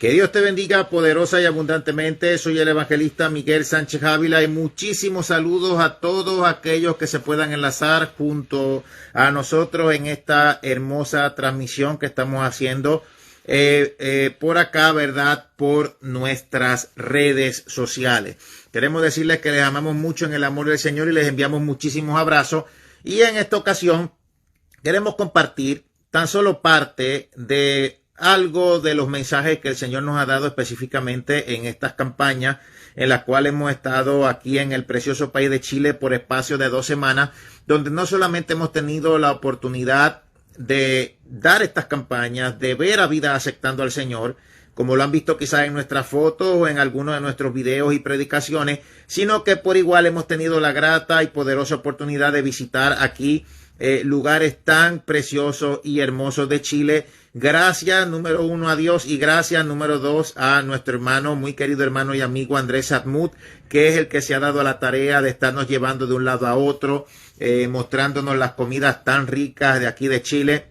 Que Dios te bendiga poderosa y abundantemente. Soy el evangelista Miguel Sánchez Ávila y muchísimos saludos a todos aquellos que se puedan enlazar junto a nosotros en esta hermosa transmisión que estamos haciendo por acá, ¿verdad? Por nuestras redes sociales. Queremos decirles que les amamos mucho en el amor del Señor y les enviamos muchísimos abrazos. Y en esta ocasión queremos compartir tan solo parte de algo de los mensajes que el Señor nos ha dado específicamente en estas campañas en las cuales hemos estado aquí en el precioso país de Chile por espacio de 2 semanas, donde no solamente hemos tenido la oportunidad de dar estas campañas, de ver a vidas aceptando al Señor, como lo han visto quizás en nuestras fotos o en algunos de nuestros videos y predicaciones, sino que por igual hemos tenido la grata y poderosa oportunidad de visitar aquí lugares tan preciosos y hermosos de Chile. Gracias, número 1, a Dios, y gracias, número 2, a nuestro hermano, muy querido hermano y amigo Andrés Atmut, que es el que se ha dado a la tarea de estarnos llevando de un lado a otro, mostrándonos las comidas tan ricas de aquí de Chile.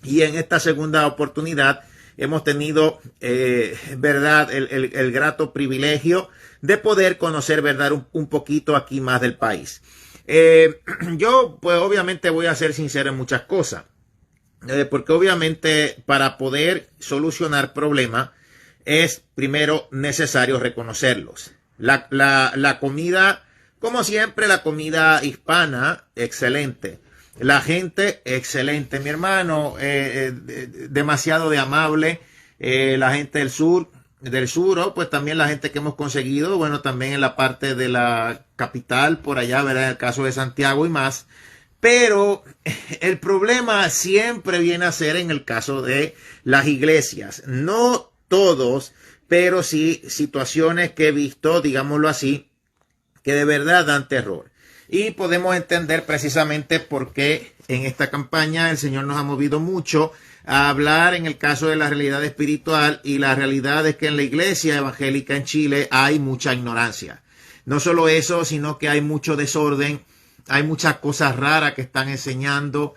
Y en esta segunda oportunidad hemos tenido, verdad, el grato privilegio de poder conocer, verdad, un poquito aquí más del país. Yo, pues obviamente voy a ser sincero en muchas cosas, porque obviamente para poder solucionar problemas es primero necesario reconocerlos. La comida, como siempre, la comida hispana, excelente. La gente, excelente. Mi hermano, demasiado de amable. La gente del sur, pues también la gente que hemos conseguido, bueno, también en la parte de la capital, por allá, ¿verdad? En el caso de Santiago y más. Pero el problema siempre viene a ser en el caso de las iglesias. No todos, pero sí situaciones que he visto, digámoslo así, que de verdad dan terror. Y podemos entender precisamente por qué en esta campaña el Señor nos ha movido mucho a hablar en el caso de la realidad espiritual, y la realidad es que en la iglesia evangélica en Chile hay mucha ignorancia. No solo eso, sino que hay mucho desorden, hay muchas cosas raras que están enseñando,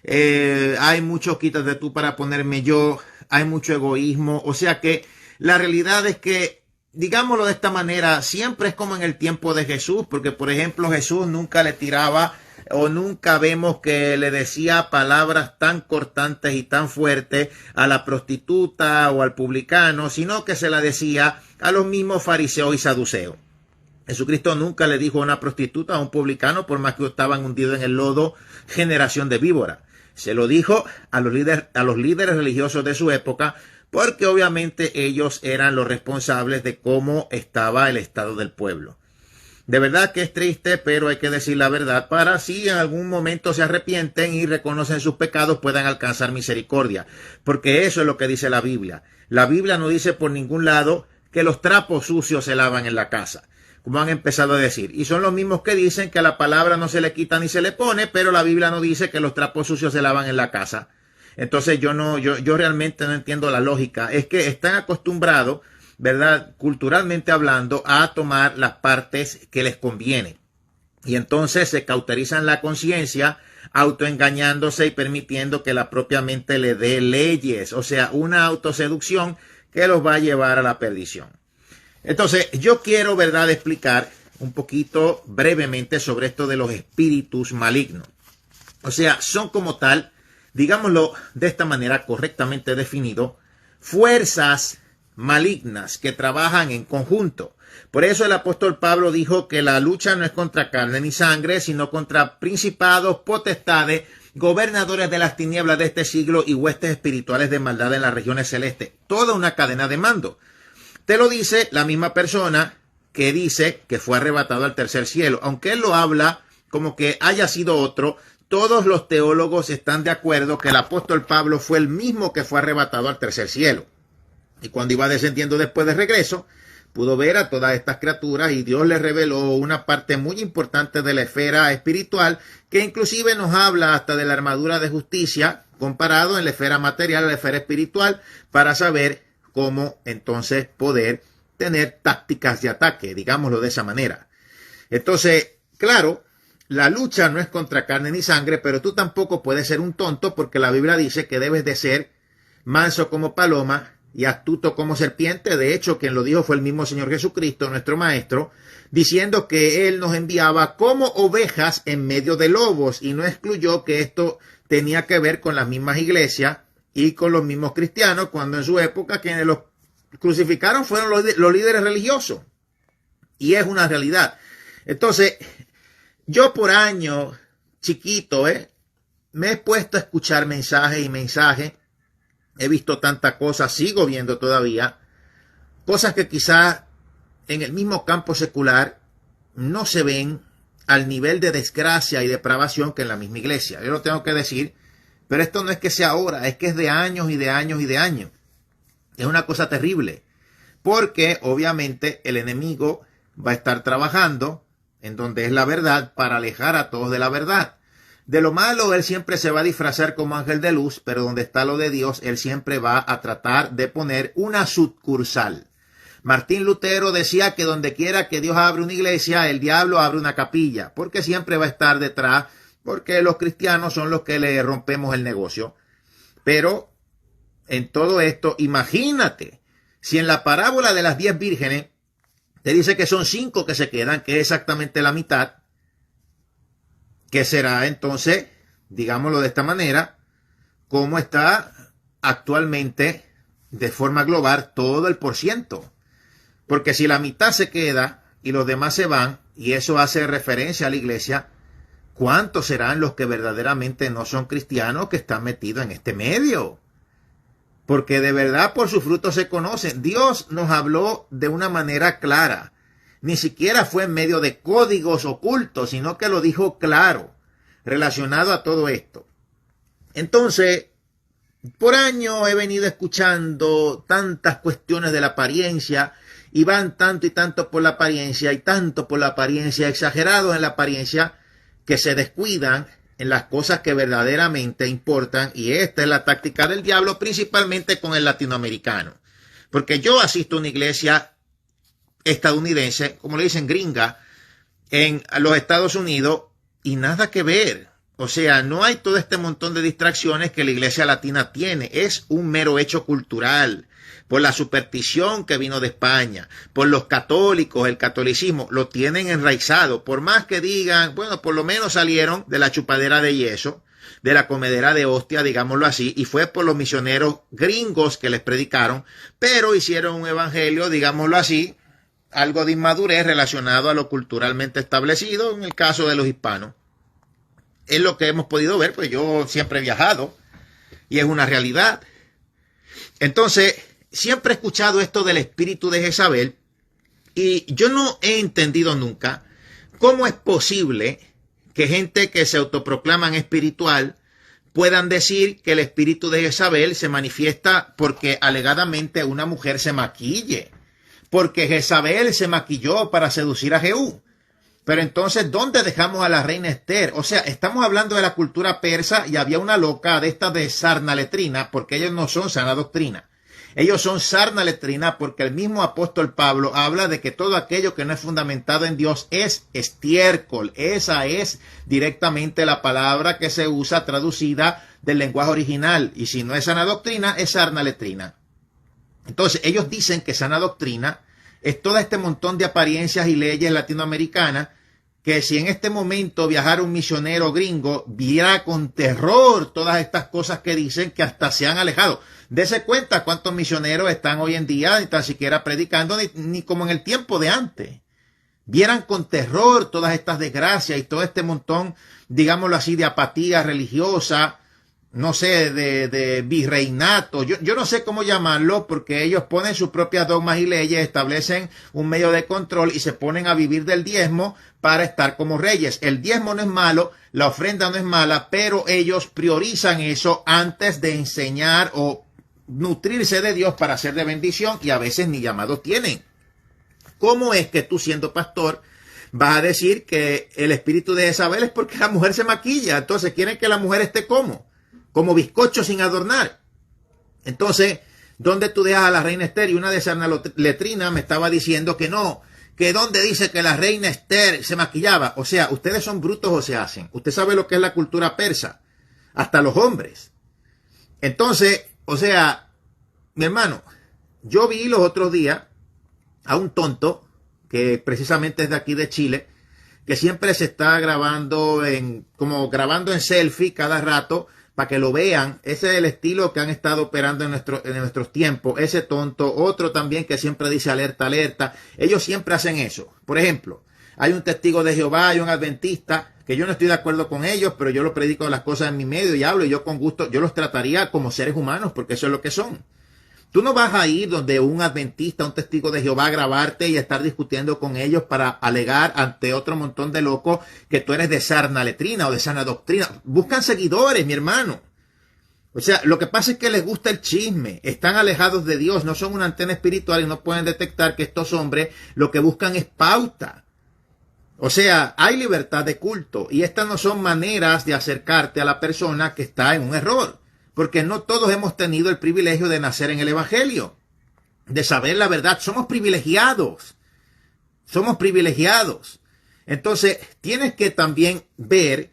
hay mucho quítate tú para ponerme yo, hay mucho egoísmo. O sea que la realidad es que, digámoslo de esta manera, siempre es como en el tiempo de Jesús, porque por ejemplo Jesús nunca le tiraba o nunca vemos que le decía palabras tan cortantes y tan fuertes a la prostituta o al publicano, sino que se la decía a los mismos fariseos y saduceos. Jesucristo nunca le dijo a una prostituta o a un publicano, por más que estaban hundidos en el lodo, generación de víbora. Se lo dijo a los líderes religiosos de su época, porque obviamente ellos eran los responsables de cómo estaba el estado del pueblo. De verdad que es triste, pero hay que decir la verdad para si en algún momento se arrepienten y reconocen sus pecados puedan alcanzar misericordia. Porque eso es lo que dice la Biblia. La Biblia no dice por ningún lado que los trapos sucios se lavan en la casa, como han empezado a decir. Y son los mismos que dicen que a la palabra no se le quita ni se le pone, pero la Biblia no dice que los trapos sucios se lavan en la casa. Entonces yo realmente no entiendo la lógica. Es que están acostumbrados, ¿verdad?, culturalmente hablando, a tomar las partes que les conviene. Y entonces se cauterizan la conciencia, autoengañándose y permitiendo que la propia mente le dé leyes. O sea, una autoseducción que los va a llevar a la perdición. Entonces, yo quiero, ¿verdad?, explicar un poquito brevemente sobre esto de los espíritus malignos. O sea, son como tal, digámoslo de esta manera correctamente definido, fuerzas malignas que trabajan en conjunto. Por eso el apóstol Pablo dijo que la lucha no es contra carne ni sangre, sino contra principados, potestades, gobernadores de las tinieblas de este siglo y huestes espirituales de maldad en las regiones celestes. Toda una cadena de mando. Te lo dice la misma persona que dice que fue arrebatado al tercer cielo. Aunque él lo habla como que haya sido otro, todos los teólogos están de acuerdo que el apóstol Pablo fue el mismo que fue arrebatado al tercer cielo. Y cuando iba descendiendo después de regreso, pudo ver a todas estas criaturas y Dios le reveló una parte muy importante de la esfera espiritual que inclusive nos habla hasta de la armadura de justicia comparado en la esfera material a la esfera espiritual para saber cómo entonces poder tener tácticas de ataque, digámoslo de esa manera. Entonces, claro, la lucha no es contra carne ni sangre, pero tú tampoco puedes ser un tonto porque la Biblia dice que debes de ser manso como paloma, y astuto como serpiente. De hecho, quien lo dijo fue el mismo Señor Jesucristo, nuestro Maestro, diciendo que Él nos enviaba como ovejas en medio de lobos, y no excluyó que esto tenía que ver con las mismas iglesias y con los mismos cristianos, cuando en su época quienes los crucificaron fueron los líderes religiosos. Y es una realidad. Entonces, yo por años, chiquito, me he puesto a escuchar mensajes y mensajes. He visto tantas cosas, sigo viendo todavía, cosas que quizás en el mismo campo secular no se ven al nivel de desgracia y depravación que en la misma iglesia. Yo lo tengo que decir, pero esto no es que sea ahora, es que es de años y de años y de años. Es una cosa terrible, porque obviamente el enemigo va a estar trabajando en donde es la verdad para alejar a todos de la verdad. De lo malo, él siempre se va a disfrazar como ángel de luz, pero donde está lo de Dios, él siempre va a tratar de poner una sucursal. Martín Lutero decía que donde quiera que Dios abre una iglesia, el diablo abre una capilla, porque siempre va a estar detrás, porque los cristianos son los que le rompemos el negocio. Pero en todo esto, imagínate, si en la parábola de las 10 vírgenes te dice que son 5 que se quedan, que es exactamente la mitad, ¿qué será entonces, digámoslo de esta manera, cómo está actualmente de forma global todo el %? Porque si la mitad se queda y los demás se van, y eso hace referencia a la iglesia, ¿cuántos serán los que verdaderamente no son cristianos que están metidos en este medio? Porque de verdad por sus frutos se conocen. Dios nos habló de una manera clara. Ni siquiera fue en medio de códigos ocultos, sino que lo dijo claro, relacionado a todo esto. Entonces, por años he venido escuchando tantas cuestiones de la apariencia, y van tanto y tanto por la apariencia, y tanto por la apariencia, exagerados en la apariencia, que se descuidan en las cosas que verdaderamente importan, y esta es la táctica del diablo, principalmente con el latinoamericano. Porque yo asisto a una iglesia estadounidense, como le dicen gringa, en los Estados Unidos, y nada que ver. O sea, no hay todo este montón de distracciones que la iglesia latina tiene. Es un mero hecho cultural, por la superstición que vino de España, por los católicos, el catolicismo, lo tienen enraizado. Por más que digan, bueno, por lo menos salieron de la chupadera de yeso, de la comedera de hostia, digámoslo así, y fue por los misioneros gringos que les predicaron, pero hicieron un evangelio, digámoslo así, algo de inmadurez relacionado a lo culturalmente establecido, en el caso de los hispanos. Es lo que hemos podido ver, pues yo siempre he viajado, y es una realidad. Entonces, siempre he escuchado esto del espíritu de Jezabel, y yo no he entendido nunca cómo es posible que gente que se autoproclaman espiritual puedan decir que el espíritu de Jezabel se manifiesta porque alegadamente una mujer se maquille, porque Jezabel se maquilló para seducir a Jehú. Pero entonces, ¿dónde dejamos a la reina Esther? O sea, estamos hablando de la cultura persa, y había una loca de esta de sarna letrina, porque ellos no son sana doctrina. Ellos son sarna letrina porque el mismo apóstol Pablo habla de que todo aquello que no es fundamentado en Dios es estiércol. Esa es directamente la palabra que se usa traducida del lenguaje original. Y si no es sana doctrina, es sarna letrina. Entonces, ellos dicen que sana doctrina es todo este montón de apariencias y leyes latinoamericanas, que si en este momento viajara un misionero gringo, viera con terror todas estas cosas que dicen, que hasta se han alejado. Dese cuenta cuántos misioneros están hoy en día ni tan siquiera predicando, ni como en el tiempo de antes. Vieran con terror todas estas desgracias y todo este montón, digámoslo así, de apatía religiosa, no sé, de virreinato, yo no sé cómo llamarlo, porque ellos ponen sus propias dogmas y leyes, establecen un medio de control y se ponen a vivir del diezmo para estar como reyes. El diezmo no es malo, la ofrenda no es mala, pero ellos priorizan eso antes de enseñar o nutrirse de Dios para ser de bendición, y a veces ni llamados tienen. ¿Cómo es que tú, siendo pastor, vas a decir que el espíritu de Jezabel es porque la mujer se maquilla? Entonces quieren que la mujer esté como bizcocho sin adornar. Entonces, ¿dónde tú dejas a la reina Esther? Y una de esas letrinas me estaba diciendo que no, que dónde dice que la reina Esther se maquillaba. O sea, ustedes son brutos o se hacen. Usted sabe lo que es la cultura persa, hasta los hombres. Entonces, o sea, mi hermano, Yo vi los otros días a un tonto que precisamente es de aquí de Chile, que siempre se está grabando como grabando en selfie cada rato para que lo vean. Ese es el estilo que han estado operando en nuestros tiempos. Ese tonto, otro también que siempre dice alerta, alerta. Ellos siempre hacen eso. Por ejemplo, hay un testigo de Jehová, hay un adventista, que yo no estoy de acuerdo con ellos, pero yo lo predico las cosas en mi medio y hablo, y yo con gusto, yo los trataría como seres humanos, porque eso es lo que son. Tú no vas a ir donde un adventista, un testigo de Jehová a grabarte y a estar discutiendo con ellos para alegar ante otro montón de locos que tú eres de sana letrina o de sana doctrina. Buscan seguidores, mi hermano. O sea, lo que pasa es que les gusta el chisme. Están alejados de Dios, no son una antena espiritual y no pueden detectar que estos hombres lo que buscan es pauta. O sea, hay libertad de culto y estas no son maneras de acercarte a la persona que está en un error. Porque no todos hemos tenido el privilegio de nacer en el Evangelio, de saber la verdad. Somos privilegiados. Somos privilegiados. Entonces, tienes que también ver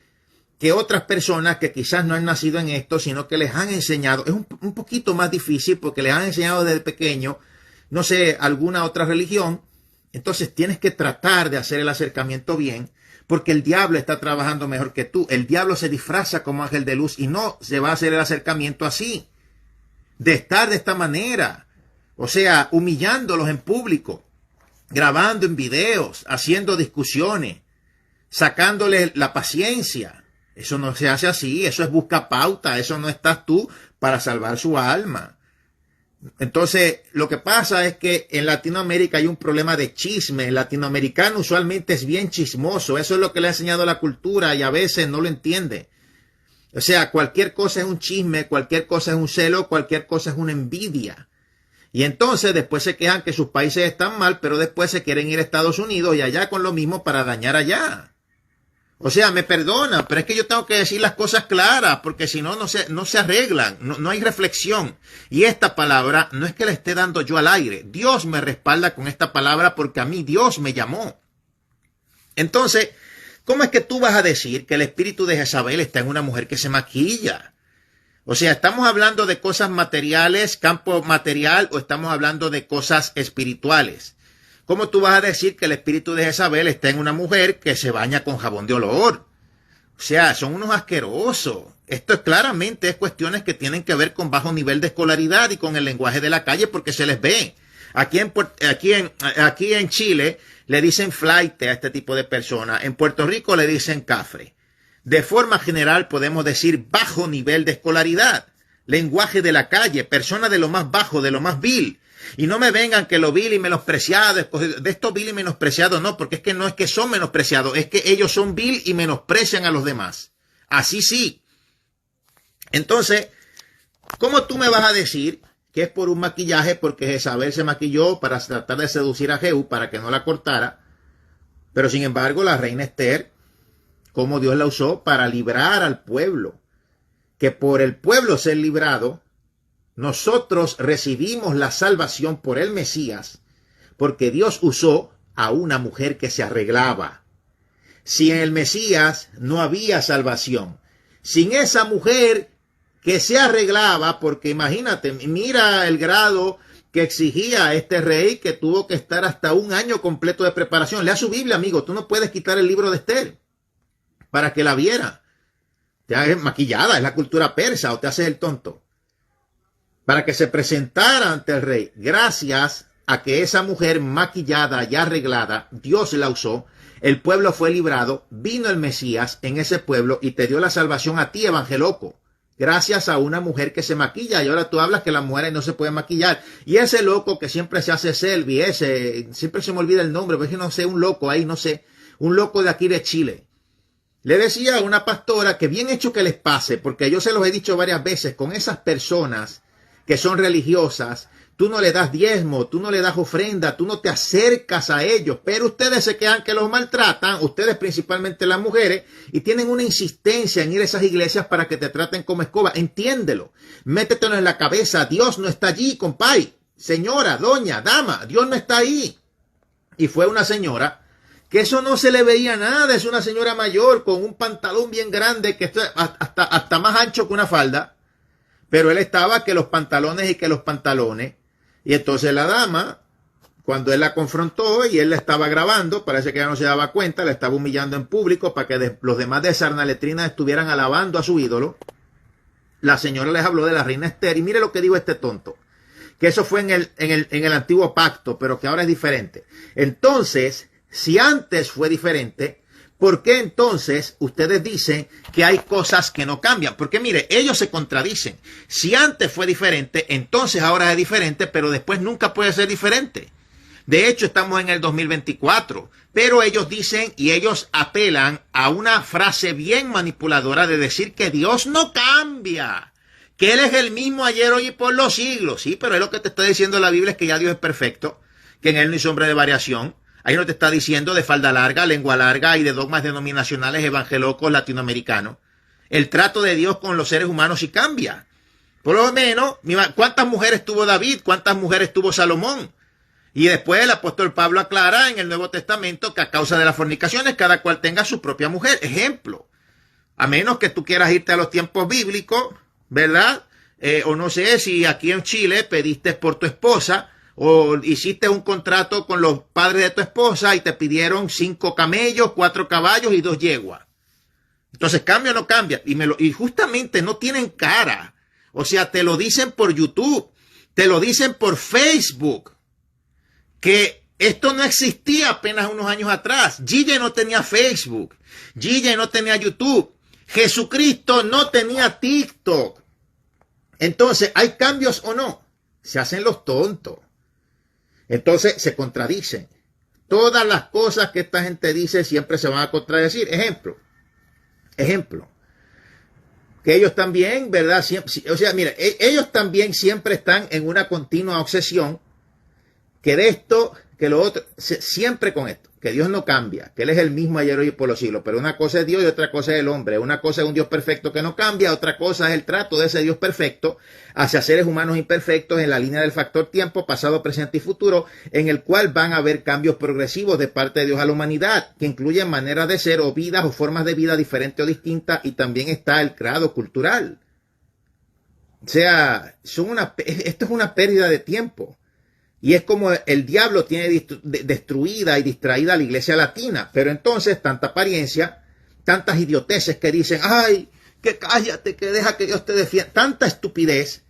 que otras personas que quizás no han nacido en esto, sino que les han enseñado, es un poquito más difícil porque les han enseñado desde pequeño, no sé, alguna otra religión. Entonces, tienes que tratar de hacer el acercamiento bien. Porque el diablo está trabajando mejor que tú. El diablo se disfraza como ángel de luz y no se va a hacer el acercamiento así. De estar de esta manera. O sea, humillándolos en público. Grabando en videos. Haciendo discusiones. Sacándoles la paciencia. Eso no se hace así. Eso es busca pauta. Eso no estás tú para salvar su alma. Entonces, lo que pasa es que en Latinoamérica hay un problema de chisme. El latinoamericano usualmente es bien chismoso. Eso es lo que le ha enseñado la cultura y a veces no lo entiende. O sea, cualquier cosa es un chisme, cualquier cosa es un celo, cualquier cosa es una envidia. Y entonces después se quejan que sus países están mal, pero después se quieren ir a Estados Unidos y allá con lo mismo para dañar allá. O sea, me perdonan, pero es que yo tengo que decir las cosas claras, porque si no, no se arreglan, no hay reflexión. Y esta palabra no es que la esté dando yo al aire. Dios me respalda con esta palabra porque a mí Dios me llamó. Entonces, ¿cómo es que tú vas a decir que el espíritu de Jezabel está en una mujer que se maquilla? O sea, ¿estamos hablando de cosas materiales, campo material, o estamos hablando de cosas espirituales? ¿Cómo tú vas a decir que el espíritu de Jezabel está en una mujer que se baña con jabón de olor? O sea, son unos asquerosos. Esto es claramente cuestiones que tienen que ver con bajo nivel de escolaridad y con el lenguaje de la calle porque se les ve. Aquí en Chile le dicen flaite a este tipo de personas. En Puerto Rico le dicen cafre. De forma general podemos decir bajo nivel de escolaridad. Lenguaje de la calle, persona de lo más bajo, de lo más vil. Y no me vengan que lo vil y menospreciado, de estos vil y menospreciados, no, porque es que no es que son menospreciados, es que ellos son vil y menosprecian a los demás. Así sí. Entonces, ¿cómo tú me vas a decir que es por un maquillaje? Porque Jezabel se maquilló para tratar de seducir a Jehú para que no la cortara. Pero sin embargo, la reina Esther, cómo Dios la usó para librar al pueblo. Que por el pueblo ser librado, nosotros recibimos la salvación por el Mesías, porque Dios usó a una mujer que se arreglaba. Si en el Mesías no había salvación, sin esa mujer que se arreglaba, porque imagínate, mira el grado que exigía este rey, que tuvo que estar hasta un año completo de preparación. Lea su Biblia, amigo, tú no puedes quitar el libro de Esther para que la viera. Ya es maquillada, es la cultura persa, o te haces el tonto. Para que se presentara ante el rey, gracias a que esa mujer maquillada y arreglada, Dios la usó, el pueblo fue librado, vino el Mesías en ese pueblo y te dio la salvación a ti, evangeloco, gracias a una mujer que se maquilla. Y ahora tú hablas que las mujeres no se pueden maquillar. Y ese loco que siempre se hace selfie, siempre se me olvida el nombre, porque no sé, un loco ahí, no sé, un loco de aquí de Chile. Le decía a una pastora que bien hecho que les pase, porque yo se los he dicho varias veces, con esas personas que son religiosas, tú no le das diezmo, tú no le das ofrenda, tú no te acercas a ellos, pero ustedes se quejan que los maltratan, ustedes principalmente las mujeres, y tienen una insistencia en ir a esas iglesias para que te traten como escoba. Entiéndelo, métetelo en la cabeza, Dios no está allí, compay, señora, doña, dama, Dios no está ahí. Y fue una señora que eso no se le veía nada, es una señora mayor con un pantalón bien grande, que hasta más ancho que una falda. Pero él estaba que los pantalones y que los pantalones. Y entonces la dama, cuando él la confrontó y él la estaba grabando, parece que ella no se daba cuenta, la estaba humillando en público para que los demás de Sarnaletrina estuvieran alabando a su ídolo. La señora les habló de la reina Esther y mire lo que dijo este tonto, que eso fue en el antiguo pacto, pero que ahora es diferente. Entonces, si antes fue diferente, ¿por qué entonces ustedes dicen que hay cosas que no cambian? Porque mire, ellos se contradicen. Si antes fue diferente, entonces ahora es diferente, pero después nunca puede ser diferente. De hecho, estamos en el 2024, pero ellos dicen y ellos apelan a una frase bien manipuladora de decir que Dios no cambia, que Él es el mismo ayer, hoy y por los siglos. Sí, pero es lo que te está diciendo la Biblia, es que ya Dios es perfecto, que en Él no hay sombra de variación. Ahí no te está diciendo de falda larga, lengua larga y de dogmas denominacionales evangelocos latinoamericanos. El trato de Dios con los seres humanos sí cambia. Por lo menos, ¿cuántas mujeres tuvo David? ¿Cuántas mujeres tuvo Salomón? Y después el apóstol Pablo aclara en el Nuevo Testamento que a causa de las fornicaciones cada cual tenga su propia mujer. Ejemplo, a menos que tú quieras irte a los tiempos bíblicos, ¿verdad? O no sé si aquí en Chile pediste por tu esposa o hiciste un contrato con los padres de tu esposa y te pidieron 5 camellos, 4 caballos y 2 yeguas. Entonces, ¿cambia o no cambia? Y justamente no tienen cara. O sea, te lo dicen por YouTube, te lo dicen por Facebook. Que esto no existía apenas unos años atrás. Gille no tenía Facebook. Gille no tenía YouTube. Jesucristo no tenía TikTok. Entonces, ¿hay cambios o no? Se hacen los tontos. Entonces, se contradicen. Todas las cosas que esta gente dice siempre se van a contradecir. Ejemplo. Que ellos también, ¿verdad? O sea, mira, ellos también siempre están en una continua obsesión que de esto, que lo otro, siempre con esto, que Dios no cambia, que Él es el mismo ayer, hoy y por los siglos, pero una cosa es Dios y otra cosa es el hombre, una cosa es un Dios perfecto que no cambia, otra cosa es el trato de ese Dios perfecto hacia seres humanos imperfectos en la línea del factor tiempo, pasado, presente y futuro, en el cual van a haber cambios progresivos de parte de Dios a la humanidad, que incluyen maneras de ser o vidas o formas de vida diferentes o distintas, y también está el grado cultural. O sea, esto es una pérdida de tiempo. Y es como el diablo tiene destruida y distraída a la iglesia latina. Pero entonces, tanta apariencia, tantas idioteces que dicen, ay, que cállate, que deja que Dios te defienda. Tanta estupidez,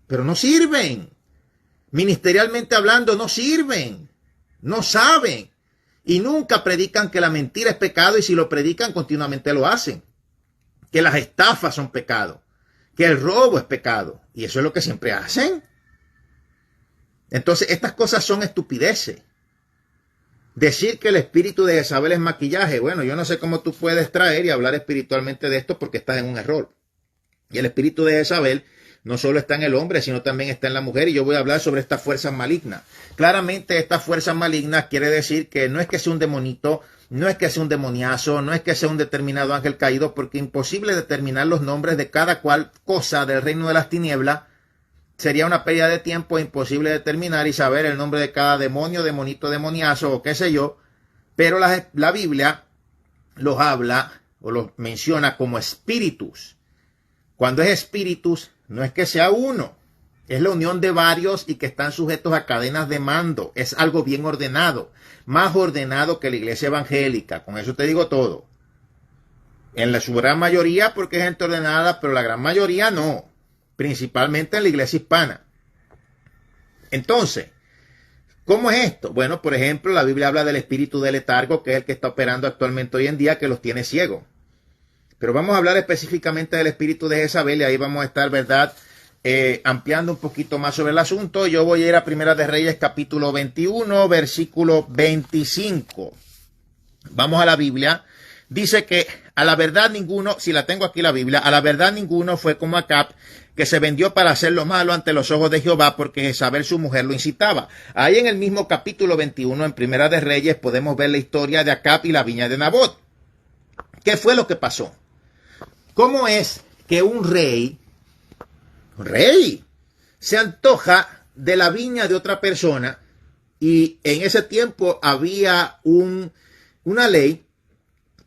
pero no sirven. Ministerialmente hablando, no sirven. No saben. Y nunca predican que la mentira es pecado, y si lo predican, continuamente lo hacen. Que las estafas son pecado. Que el robo es pecado. Y eso es lo que siempre hacen. Entonces, estas cosas son estupideces. Decir que el espíritu de Jezabel es maquillaje, bueno, yo no sé cómo tú puedes traer y hablar espiritualmente de esto porque estás en un error. Y el espíritu de Jezabel no solo está en el hombre, sino también está en la mujer, y yo voy a hablar sobre estas fuerzas malignas. Claramente, estas fuerzas malignas quiere decir que no es que sea un demonito, no es que sea un demoniazo, no es que sea un determinado ángel caído, porque es imposible determinar los nombres de cada cual cosa del reino de las tinieblas. Sería una pérdida de tiempo, imposible determinar y saber el nombre de cada demonio, demonito, demoniazo o qué sé yo. Pero la Biblia los habla o los menciona como espíritus. Cuando es espíritus, no es que sea uno. Es la unión de varios y que están sujetos a cadenas de mando. Es algo bien ordenado. Más ordenado que la iglesia evangélica. Con eso te digo todo. En su gran mayoría porque es gente ordenada, pero la gran mayoría no. Principalmente en la iglesia hispana. Entonces, ¿cómo es esto? Bueno, por ejemplo, la Biblia habla del espíritu de letargo, que es el que está operando actualmente hoy en día, que los tiene ciegos. Pero vamos a hablar específicamente del espíritu de Jezabel, y ahí vamos a estar, ¿verdad?, ampliando un poquito más sobre el asunto. Yo voy a ir a Primera de Reyes, capítulo 21, versículo 25. Vamos a la Biblia. Dice que a la verdad ninguno, si la tengo aquí la Biblia, a la verdad ninguno fue como Acab, que se vendió para hacer lo malo ante los ojos de Jehová, porque Jezabel su mujer lo incitaba. Ahí en el mismo capítulo 21, en Primera de Reyes, podemos ver la historia de Acab y la viña de Nabot. ¿Qué fue lo que pasó? ¿Cómo es que un rey se antoja de la viña de otra persona? Y en ese tiempo había una ley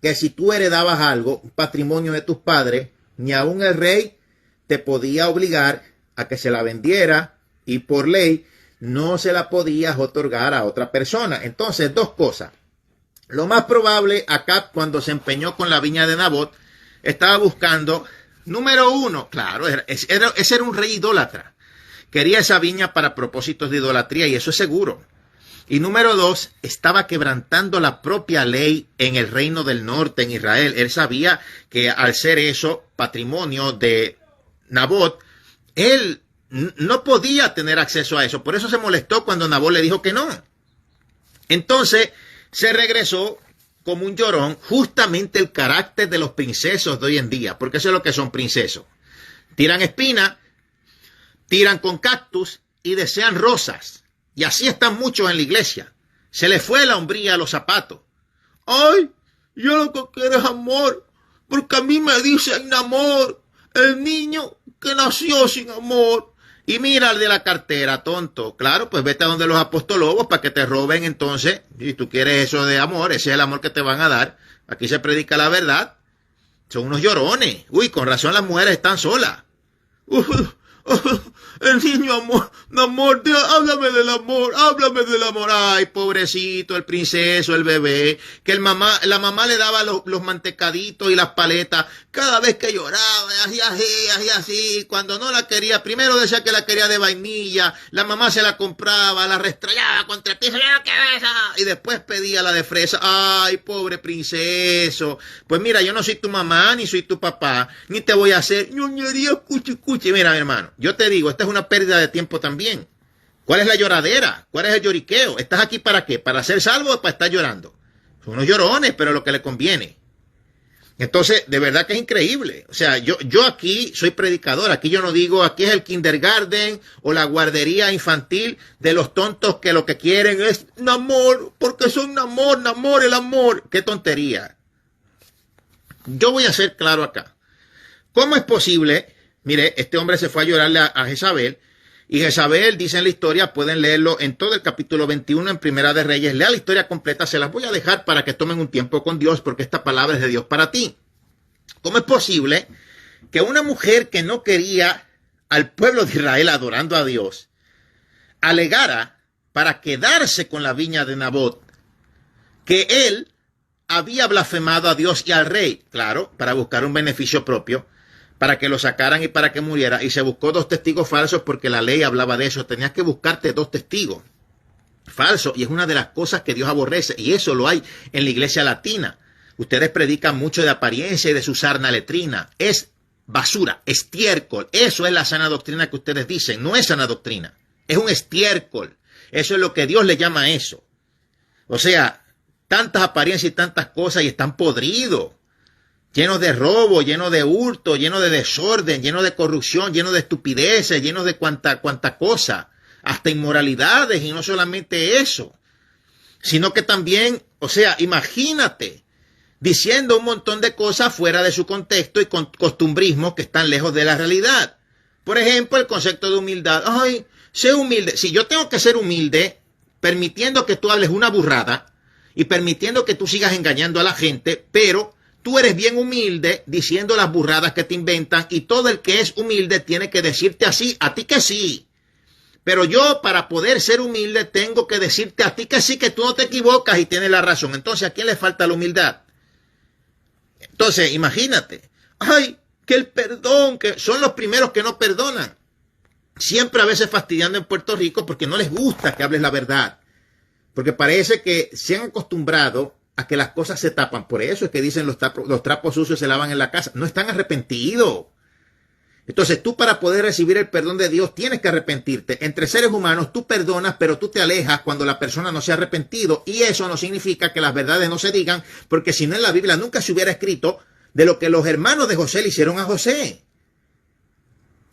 que si tú heredabas algo, un patrimonio de tus padres, ni aún el rey te podía obligar a que se la vendiera, y por ley no se la podías otorgar a otra persona. Entonces, dos cosas. Lo más probable, Acab, cuando se empeñó con la viña de Nabot, estaba buscando, número uno, claro, ese era un rey idólatra. Quería esa viña para propósitos de idolatría, y eso es seguro. Y número dos, estaba quebrantando la propia ley en el reino del norte, en Israel. Él sabía que al ser eso patrimonio de Nabot, él no podía tener acceso a eso. Por eso se molestó cuando Nabot le dijo que no. Entonces se regresó como un llorón, justamente el carácter de los princesos de hoy en día, porque eso es lo que son princesos. Tiran espina, tiran con cactus y desean rosas. Y así están muchos en la iglesia. Se les fue la hombría a los zapatos. Ay, yo lo que quiero es amor, porque a mí me dicen amor, el niño que nació sin amor. Y mira el de la cartera, tonto. Claro, pues vete a donde los apostolobos para que te roben entonces. Si tú quieres eso de amor, ese es el amor que te van a dar. Aquí se predica la verdad. Son unos llorones. Uy, con razón las mujeres están solas. El niño amor, háblame del amor. Ay, pobrecito, el princeso, el bebé, que la mamá le daba los mantecaditos y las paletas cada vez que lloraba, y así, cuando no la quería, primero decía que la quería de vainilla, la mamá se la compraba, la restrayaba contra el piso, y después pedía la de fresa. Ay, pobre princeso, pues mira, yo no soy tu mamá, ni soy tu papá, ni te voy a hacer ñoñería, cuchi. Mira, mi hermano, yo te digo, esta es una pérdida de tiempo también. ¿Cuál es la lloradera? ¿Cuál es el lloriqueo? ¿Estás aquí para qué? ¿Para ser salvo o para estar llorando? Son unos llorones, pero lo que le conviene. Entonces, de verdad que es increíble. O sea, yo aquí soy predicador. Aquí yo no digo, aquí es el kindergarten o la guardería infantil de los tontos que lo que quieren es amor, porque son amor, el amor. ¡Qué tontería! Yo voy a ser claro acá. ¿Cómo es posible? Mire, este hombre se fue a llorarle a Jezabel, y Jezabel, dice en la historia, pueden leerlo en todo el capítulo 21 en Primera de Reyes. Lea la historia completa, se las voy a dejar para que tomen un tiempo con Dios, porque esta palabra es de Dios para ti. ¿Cómo es posible que una mujer que no quería al pueblo de Israel adorando a Dios, alegara para quedarse con la viña de Nabot, que él había blasfemado a Dios y al rey? Claro, para buscar un beneficio propio, para que lo sacaran y para que muriera, y se buscó 2 testigos falsos porque la ley hablaba de eso. Tenías que buscarte 2 testigos falsos, y es una de las cosas que Dios aborrece, y eso lo hay en la iglesia latina. Ustedes predican mucho de apariencia y de su sarna letrina. Es basura, estiércol. Eso es la sana doctrina que ustedes dicen. No es sana doctrina, es un estiércol. Eso es lo que Dios le llama a eso. O sea, tantas apariencias y tantas cosas, y están podridos, llenos de robo, llenos de hurto, llenos de desorden, llenos de corrupción, llenos de estupideces, llenos de cuanta cosa, hasta inmoralidades. Y no solamente eso, sino que también, o sea, imagínate, diciendo un montón de cosas fuera de su contexto y con costumbrismos que están lejos de la realidad. Por ejemplo, el concepto de humildad. Ay, sé humilde. Si yo tengo que ser humilde, permitiendo que tú hables una burrada y permitiendo que tú sigas engañando a la gente, pero tú eres bien humilde diciendo las burradas que te inventan, y todo el que es humilde tiene que decirte así, a ti que sí. Pero yo, para poder ser humilde, tengo que decirte a ti que sí, que tú no te equivocas y tienes la razón. Entonces, ¿a quién le falta la humildad? Entonces, imagínate. Ay, que el perdón, que son los primeros que no perdonan. Siempre a veces fastidiando en Puerto Rico porque no les gusta que hables la verdad. Porque parece que se han acostumbrado a que las cosas se tapan. Por eso es que dicen los trapos sucios se lavan en la casa. No están arrepentidos. Entonces tú, para poder recibir el perdón de Dios, tienes que arrepentirte. Entre seres humanos tú perdonas, pero tú te alejas cuando la persona no se ha arrepentido. Y eso no significa que las verdades no se digan, porque si no, en la Biblia nunca se hubiera escrito de lo que los hermanos de José le hicieron a José.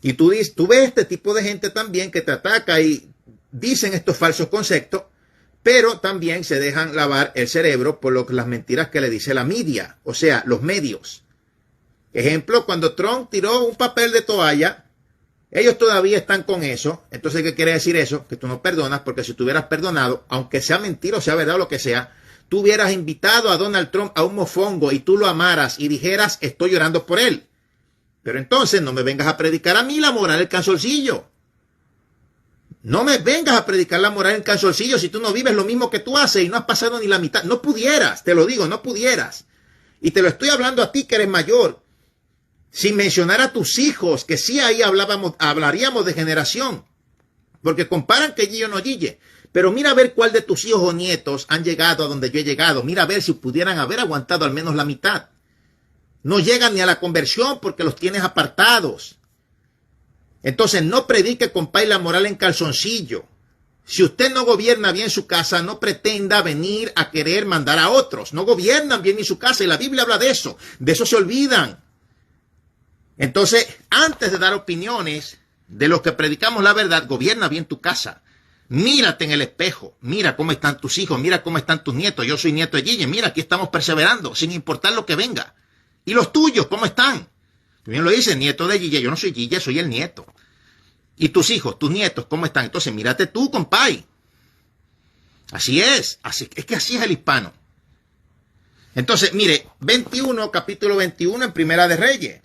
Y tú ves este tipo de gente también que te ataca y dicen estos falsos conceptos, pero también se dejan lavar el cerebro por las mentiras que le dice la media, o sea, los medios. Ejemplo, cuando Trump tiró un papel de toalla, ellos todavía están con eso. Entonces, ¿qué quiere decir eso? Que tú no perdonas, porque si tú hubieras perdonado, aunque sea mentira o sea verdad o lo que sea, tú hubieras invitado a Donald Trump a un mofongo y tú lo amaras y dijeras, estoy llorando por él. Pero entonces no me vengas a predicar a mí la moral del canzoncillo. No me vengas a predicar la moral en calzoncillo si tú no vives lo mismo que tú haces y no has pasado ni la mitad. No pudieras, te lo digo, no pudieras. Y te lo estoy hablando a ti que eres mayor. Sin mencionar a tus hijos, que sí ahí hablaríamos de generación. Porque comparan que Gillo no Gille. Pero mira a ver cuál de tus hijos o nietos han llegado a donde yo he llegado. Mira a ver si pudieran haber aguantado al menos la mitad. No llegan ni a la conversión porque los tienes apartados. Entonces no predique, compadre, la moral en calzoncillo. Si usted no gobierna bien su casa, no pretenda venir a querer mandar a otros. No gobiernan bien ni su casa y la Biblia habla de eso. De eso se olvidan. Entonces, antes de dar opiniones de los que predicamos la verdad, gobierna bien tu casa. Mírate en el espejo, mira cómo están tus hijos, mira cómo están tus nietos. Yo soy nieto de Gille, mira, aquí estamos perseverando, sin importar lo que venga. ¿Y los tuyos, cómo están? Tú bien lo dices, nieto de Gille, yo no soy Gille, soy el nieto. ¿Y tus hijos, tus nietos, cómo están? Entonces, mírate tú, compay. Así es que así es el hispano. Entonces, mire, capítulo 21 en Primera de Reyes.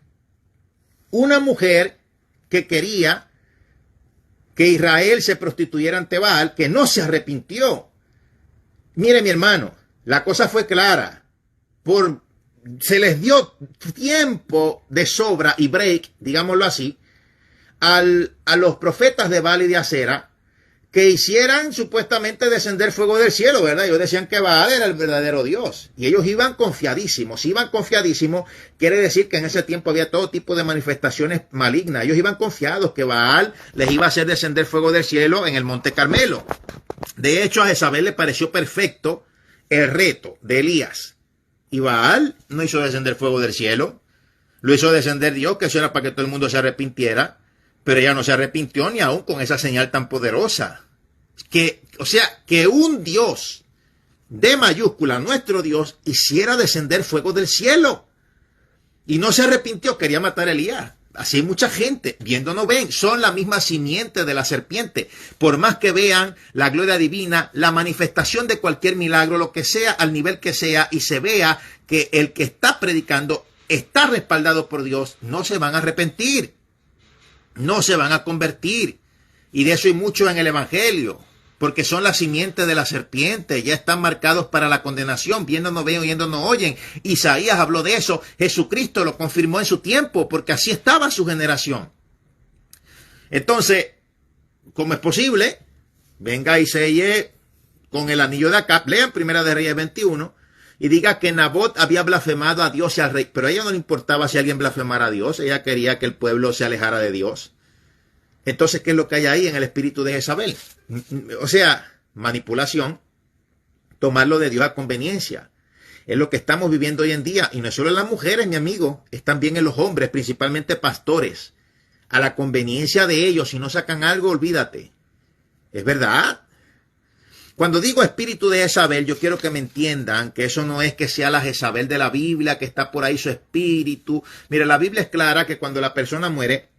Una mujer que quería que Israel se prostituyera ante Baal, que no se arrepintió. Mire, mi hermano, la cosa fue clara. Se les dio tiempo de sobra y break, digámoslo así, a los profetas de Baal y de Acera, que hicieran supuestamente descender fuego del cielo, ¿verdad? Ellos decían que Baal era el verdadero Dios. Y ellos iban confiadísimos. Quiere decir que en ese tiempo había todo tipo de manifestaciones malignas. Ellos iban confiados que Baal les iba a hacer descender fuego del cielo en el Monte Carmelo. De hecho, a Jezabel le pareció perfecto el reto de Elías. Y Baal no hizo descender fuego del cielo. Lo hizo descender Dios, que eso era para que todo el mundo se arrepintiera. Pero ella no se arrepintió ni aún con esa señal tan poderosa. O sea, que un Dios de mayúscula, nuestro Dios, hiciera descender fuego del cielo. Y no se arrepintió, quería matar a Elías. Así hay mucha gente, viendo no ven, son la misma simiente de la serpiente. Por más que vean la gloria divina, la manifestación de cualquier milagro, lo que sea, al nivel que sea, y se vea que el que está predicando está respaldado por Dios, no se van a arrepentir. No se van a convertir. Y de eso hay mucho en el Evangelio. Porque son la simiente de la serpiente. Ya están marcados para la condenación. Viendo no ven, oyendo no oyen. Isaías habló de eso. Jesucristo lo confirmó en su tiempo. Porque así estaba su generación. Entonces, ¿cómo es posible? Venga y selle con el anillo de Acab. Lean Primera de Reyes 21. Y diga que Nabot había blasfemado a Dios y al rey. Pero a ella no le importaba si alguien blasfemara a Dios. Ella quería que el pueblo se alejara de Dios. Entonces, ¿qué es lo que hay ahí en el espíritu de Jezabel? O sea, manipulación. Tomarlo de Dios a conveniencia. Es lo que estamos viviendo hoy en día. Y no es solo en las mujeres, mi amigo. Es también en los hombres, principalmente pastores. A la conveniencia de ellos. Si no sacan algo, olvídate. ¿Es verdad? Cuando digo espíritu de Jezabel, yo quiero que me entiendan que eso no es que sea la Jezabel de la Biblia, que está por ahí su espíritu. Mira, la Biblia es clara que cuando la persona muere,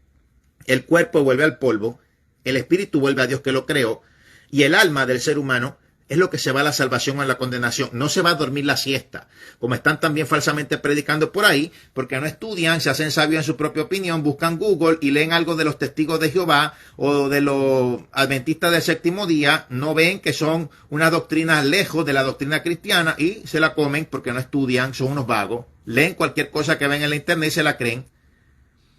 el cuerpo vuelve al polvo, el espíritu vuelve a Dios que lo creó, y el alma del ser humano es lo que se va a la salvación o a la condenación. No se va a dormir la siesta, como están también falsamente predicando por ahí, porque no estudian, se hacen sabios en su propia opinión, buscan Google y leen algo de los testigos de Jehová o de los adventistas del séptimo día, no ven que son una doctrina lejos de la doctrina cristiana y se la comen porque no estudian, son unos vagos, leen cualquier cosa que ven en la internet y se la creen.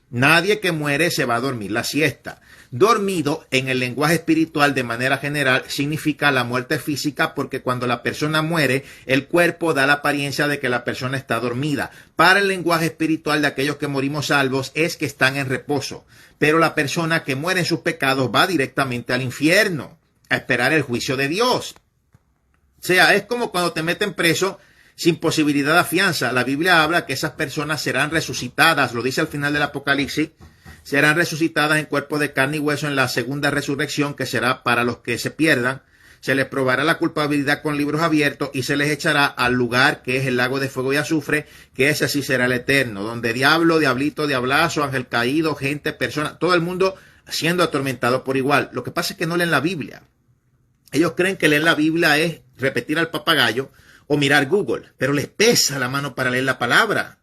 Nadie que muere se va a dormir la siesta. Dormido, en el lenguaje espiritual de manera general, significa la muerte física porque cuando la persona muere, el cuerpo da la apariencia de que la persona está dormida. Para el lenguaje espiritual de aquellos que morimos salvos es que están en reposo. Pero la persona que muere en sus pecados va directamente al infierno, a esperar el juicio de Dios. O sea, es como cuando te meten preso sin posibilidad de fianza. La Biblia habla que esas personas serán resucitadas, lo dice al final del Apocalipsis, serán resucitadas en cuerpo de carne y hueso en la segunda resurrección, que será para los que se pierdan. Se les probará la culpabilidad con libros abiertos y se les echará al lugar que es el lago de fuego y azufre, que ese sí será el eterno, donde diablo, diablito, diablazo, ángel caído, gente, persona, todo el mundo siendo atormentado por igual. Lo que pasa es que no leen la Biblia. Ellos creen que leer la Biblia es repetir al papagayo o mirar Google, pero les pesa la mano para leer la palabra.